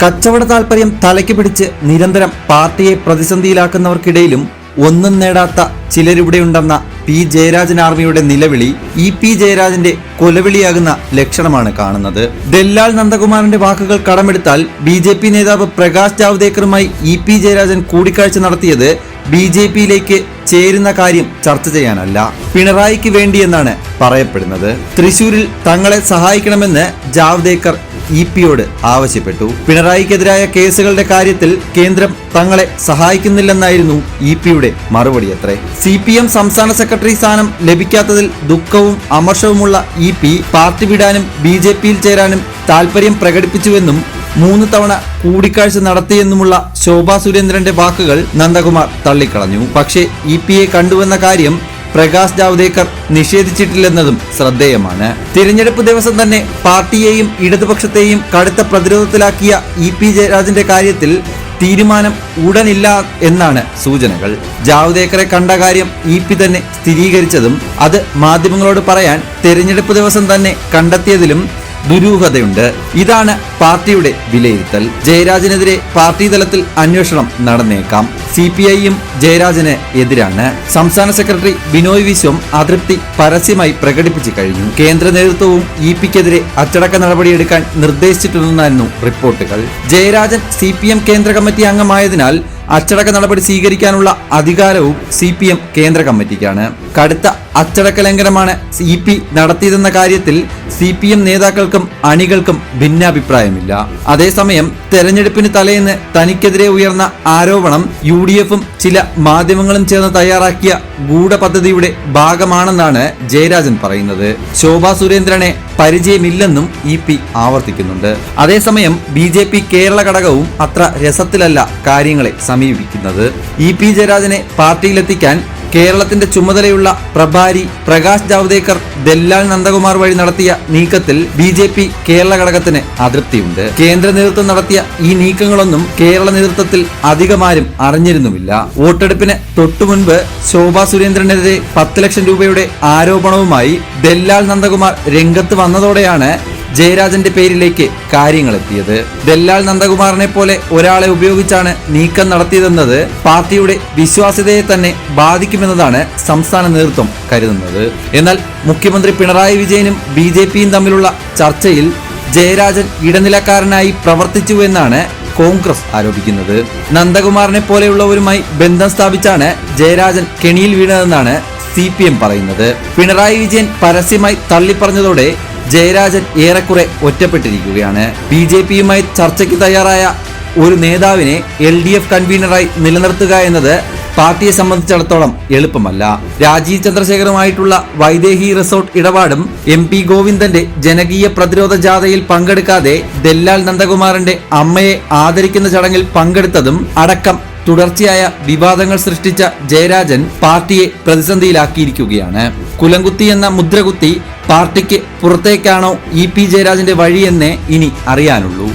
കച്ചവട താൽപര്യം തലയ്ക്ക് പിടിച്ച് നിരന്തരം പാർട്ടിയെ പ്രതിസന്ധിയിലാക്കുന്നവർക്കിടയിലും ഒന്നും നേടാത്ത ചിലരിവിടെയുണ്ടെന്ന പി ജയരാജൻ ആർമിയുടെ നിലവിളി പി ജയരാജന്റെ കൊലവിളിയാകുന്ന ലക്ഷണമാണ് കാണുന്നത്. ദല്ലാൽ നന്ദകുമാറിന്റെ വാക്കുകൾ കടമെടുത്താൽ BJP നേതാവ് പ്രകാശ് ജാവ്ദേക്കറുമായി പി ജയരാജൻ കൂടിക്കാഴ്ച നടത്തിയത് BJPയിലേക്ക് ചേരുന്ന കാര്യം ചർച്ച ചെയ്യാനല്ല, പിണറായിക്ക് വേണ്ടിയെന്നാണ് പറയപ്പെടുന്നത്. തൃശൂരിൽ തങ്ങളെ സഹായിക്കണമെന്ന് ജാവ്ദേക്കർ പിയോട് ആവശ്യപ്പെട്ടു. പിണറായിക്കെതിരായ കേസുകളുടെ കാര്യത്തിൽ കേന്ദ്രം തങ്ങളെ സഹായിക്കുന്നില്ലെന്നായിരുന്നു പിയുടെ മറുപടി അത്രേ. CPM സംസ്ഥാന സെക്രട്ടറി സ്ഥാനം ലഭിക്കാത്തതിൽ ദുഃഖവും അമർഷവുമുള്ള പി പാർട്ടി വിടാനും BJPയിൽ ചേരാനും താൽപര്യം പ്രകടിപ്പിച്ചുവെന്നും 3 തവണ കൂടിക്കാഴ്ച നടത്തിയെന്നുമുള്ള ശോഭാ സുരേന്ദ്രന്റെ വാക്കുകൾ നന്ദകുമാർ തള്ളിക്കളഞ്ഞു. പക്ഷേ പിയെ കണ്ടുവെന്ന കാര്യം പ്രകാശ് ജാവ്ദേക്കർ നിഷേധിച്ചിട്ടില്ലെന്നതും ശ്രദ്ധേയമാണ്. തിരഞ്ഞെടുപ്പ് ദിവസം തന്നെ പാർട്ടിയെയും ഇടതുപക്ഷത്തെയും കടുത്ത പ്രതിരോധത്തിലാക്കിയ പി ജയരാജന്റെ കാര്യത്തിൽ തീരുമാനം ഉടനില്ല എന്നാണ് സൂചനകൾ. ജാവ്ദേക്കറെ കണ്ട കാര്യം പി തന്നെ സ്ഥിരീകരിച്ചതും അത് മാധ്യമങ്ങളോട് പറയാൻ തിരഞ്ഞെടുപ്പ് ദിവസം തന്നെ കണ്ടെത്തിയതിലും ദുരൂഹതയുണ്ട്. ഇതാണ് പാർട്ടിയുടെ വിലയിരുത്തൽ. ജയരാജനെതിരെ പാർട്ടി തലത്തിൽ അന്വേഷണം നടന്നേക്കാം. CPIയും ജയരാജന് എതിരാണ്. സംസ്ഥാന സെക്രട്ടറി ബിനോയ് വിശ്വം അതൃപ്തി പരസ്യമായി പ്രകടിപ്പിച്ചു കഴിഞ്ഞു. കേന്ദ്ര നേതൃത്വവും പിക്കെതിരെ അച്ചടക്ക നടപടിയെടുക്കാൻ നിർദ്ദേശിച്ചിട്ടുണ്ടെന്നായിരുന്നു റിപ്പോർട്ടുകൾ. ജയരാജൻ CPM കേന്ദ്ര കമ്മിറ്റി അംഗമായതിനാൽ അച്ചടക്ക നടപടി സ്വീകരിക്കാനുള്ള അധികാരവും CPM കേന്ദ്ര കമ്മിറ്റിക്കാണ്. കടുത്ത അച്ചടക്ക ലംഘനമാണ് പി നടത്തിയതെന്ന കാര്യത്തിൽ CPM നേതാക്കൾക്കും അണികൾക്കും ഭിന്നാഭിപ്രായമില്ല. അതേസമയം തെരഞ്ഞെടുപ്പിന് തലേന്ന് തനിക്കെതിരെ ഉയർന്ന ആരോപണം UDFും ചില മാധ്യമങ്ങളും ചേർന്ന് തയ്യാറാക്കിയ ഗൂഢപദ്ധതിയുടെ ഭാഗമാണെന്നാണ് ജയരാജൻ പറയുന്നത്. ശോഭാ സുരേന്ദ്രനെ പരിചയമില്ലെന്നും പി ആവർത്തിക്കുന്നുണ്ട്. അതേസമയം BJP കേരള ഘടകവും അത്ര രസത്തിലല്ല കാര്യങ്ങളെ സമീപിക്കുന്നത്. പി ജയരാജനെ പാർട്ടിയിലെത്തിക്കാൻ കേരളത്തിന്റെ ചുമതലയുള്ള പ്രഭാരി പ്രകാശ് ജാവ്ദേക്കർ ദല്ലാൽ നന്ദകുമാർ വഴി നടത്തിയ നീക്കത്തിൽ BJP കേരള ഘടകത്തിന് അതൃപ്തിയുണ്ട്. കേന്ദ്ര നേതൃത്വം നടത്തിയ ഈ നീക്കങ്ങളൊന്നും കേരള നേതൃത്വത്തിൽ അധികമാരും അറിഞ്ഞിരുന്നുമില്ല. വോട്ടെടുപ്പിന് തൊട്ടുമുൻപ് ശോഭാ സുരേന്ദ്രനെതിരെ 10 ലക്ഷം രൂപയുടെ ആരോപണവുമായി ദല്ലാൽ നന്ദകുമാർ രംഗത്ത് വന്നതോടെയാണ് ജയരാജന്റെ പേരിലേക്ക് കാര്യങ്ങൾ എത്തിയത്. ദല്ലാൽ നന്ദകുമാറിനെ പോലെ ഒരാളെ ഉപയോഗിച്ചാണ് നീക്കം നടത്തിയതെന്നത് പാർട്ടിയുടെ വിശ്വാസ്യതയെ തന്നെ ബാധിക്കുമെന്നതാണ് സംസ്ഥാന നേതൃത്വം കരുതുന്നത്. എന്നാൽ മുഖ്യമന്ത്രി പിണറായി വിജയനും BJPയും തമ്മിലുള്ള ചർച്ചയിൽ ജയരാജൻ ഇടനിലക്കാരനായി പ്രവർത്തിച്ചുവെന്നാണ് കോൺഗ്രസ് ആരോപിക്കുന്നത്. നന്ദകുമാറിനെ പോലെയുള്ളവരുമായി ബന്ധം സ്ഥാപിച്ചാണ് ജയരാജൻ കെണിയിൽ വീണതെന്നാണ് CPM പറയുന്നത്. പിണറായി വിജയൻ പരസ്യമായി തള്ളിപ്പറഞ്ഞതോടെ ജയരാജൻ ഏറെക്കുറെ ഒറ്റപ്പെട്ടിരിക്കുകയാണ്. BJPയുമായി ചർച്ചയ്ക്ക് തയ്യാറായ ഒരു നേതാവിനെ LDF കൺവീനറായി നിലനിർത്തുക എന്നത് പാർട്ടിയെ സംബന്ധിച്ചിടത്തോളം എളുപ്പമല്ല. രാജീവ് ചന്ദ്രശേഖറുമായിട്ടുള്ള വൈദേഹി റിസോർട്ട് ഇടപാടും MP ഗോവിന്ദന്റെ ജനകീയ പ്രതിരോധ ജാഥയിൽ പങ്കെടുക്കാതെ ദല്ലാൽ നന്ദകുമാറിന്റെ അമ്മയെ ആദരിക്കുന്ന ചടങ്ങിൽ പങ്കെടുത്തതും അടക്കം തുടർച്ചയായ വിവാദങ്ങൾ സൃഷ്ടിച്ച ജയരാജൻ പാർട്ടിയെ പ്രതിസന്ധിയിലാക്കിയിരിക്കുകയാണ്. കുലംകുത്തി എന്ന മുദ്രകുത്തി പാർട്ടിക്ക് പുറത്തേക്കാണോ പി ജയരാജന്റെ വഴിയെന്നേ ഇനി അറിയാനുള്ളൂ.